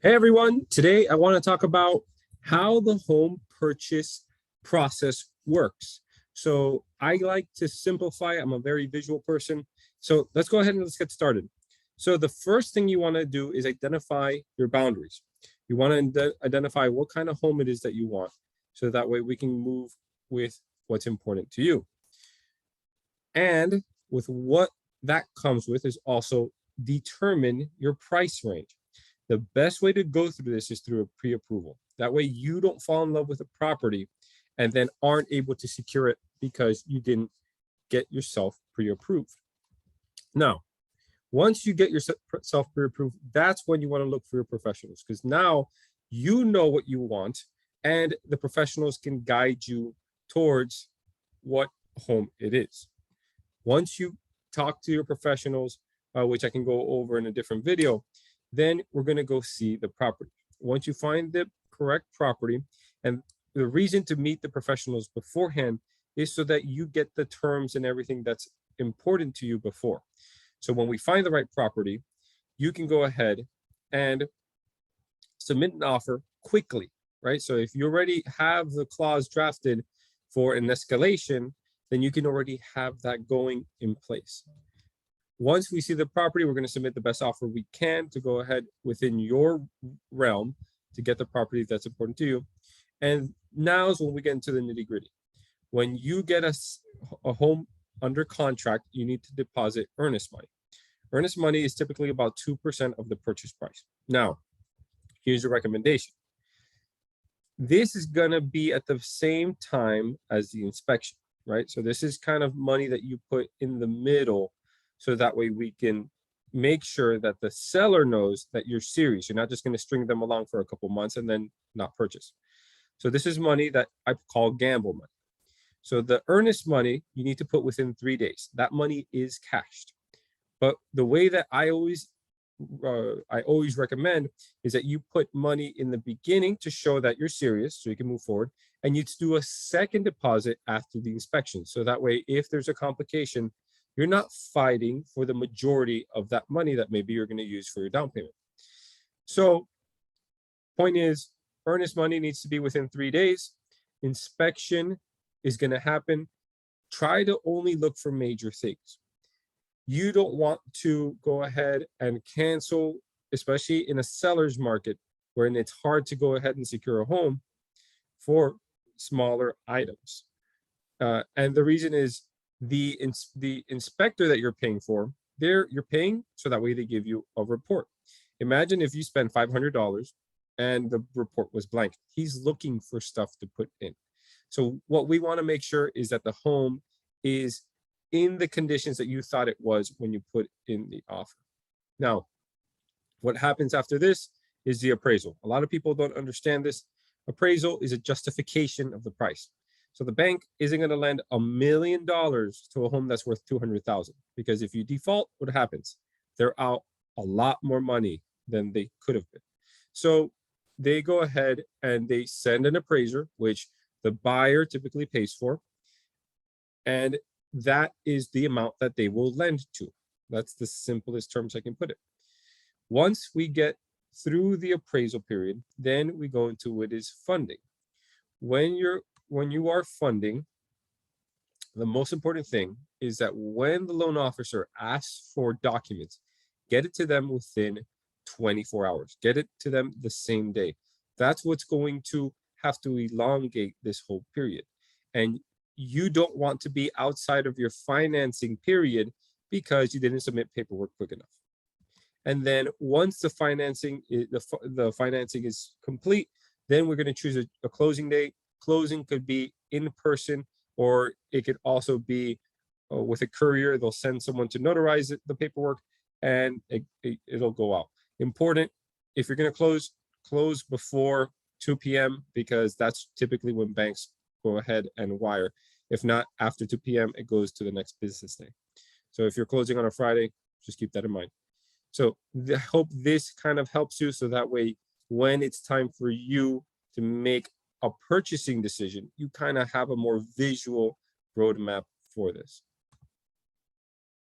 Hey everyone, today I want to talk about how the home purchase process works. So I like to simplify. I'm a very visual person. So let's go ahead and let's get started. So the first thing you want to do is identify your boundaries. You want to identify what kind of home it is that you want. So that way we can move with what's important to you. And with what that comes with is also determine your price range. The best way to go through this is through a pre-approval. That way you don't fall in love with a property and then aren't able to secure it because you didn't get yourself pre-approved. Now, once you get yourself pre-approved, that's when you want to look for your professionals, because now you know what you want and the professionals can guide you towards what home it is. Once you talk to your professionals, which I can go over in a different video, then we're going to go see the property. Once you find the correct property, and the reason to meet the professionals beforehand is so that you get the terms and everything that's important to you before. So when we find the right property, you can go ahead and submit an offer quickly, right? So if you already have the clause drafted for an escalation, then you can already have that going in place. Once we see the property, we're going to submit the best offer we can to go ahead within your realm to get the property that's important to you. And now is when we get into the nitty gritty. When you get a home under contract, you need to deposit earnest money. Earnest money is typically about 2% of the purchase price. Now, here's a recommendation. This is going to be at the same time as the inspection, right? So this is kind of money that you put in the middle, so that way we can make sure that the seller knows that you're serious. You're not just going to string them along for a couple months and then not purchase. So this is money that I call gamble money. So the earnest money you need to put within 3 days. That money is cashed. But the way that I always recommend is that you put money in the beginning to show that you're serious so you can move forward, and you do a second deposit after the inspection. So that way, if there's a complication, you're not fighting for the majority of that money that maybe you're going to use for your down payment. So point is, earnest money needs to be within 3 days. Inspection is going to happen. Try to only look for major things. You don't want to go ahead and cancel, especially in a seller's market wherein it's hard to go ahead and secure a home for smaller items. And the reason is the inspector that you're paying for, you're paying so that way they give you a report. Imagine if you spend $500 and the report was blank. He's looking for stuff to put in. So what we want to make sure is that the home is in the conditions that you thought it was when you put in the offer. Now, what happens after this is the appraisal. A lot of people don't understand this. Appraisal is a justification of the price. So the bank isn't going to lend $1 million to a home that's worth $200,000, because if you default, what happens? They're out a lot more money than they could have been. So they go ahead and they send an appraiser, which the buyer typically pays for, and that is the amount that they will lend to. That's the simplest terms I can put it. Once we get through the appraisal period, then we go into what is funding. When you are funding, the most important thing is that when the loan officer asks for documents, get it to them within 24 hours. Get it to them the same day. That's what's going to have to elongate this whole period. And you don't want to be outside of your financing period because you didn't submit paperwork quick enough. And then once the financing is complete, then we're going to choose a closing date. Closing could be in person, or it could also be with a courier. They'll send someone to notarize the paperwork, and it'll go out. Important, if you're going to close before 2 p.m. because that's typically when banks go ahead and wire. If not, after 2 p.m., it goes to the next business day. So if you're closing on a Friday, just keep that in mind. So I hope this kind of helps you, so that way, when it's time for you to make a purchasing decision, you kind of have a more visual roadmap for this.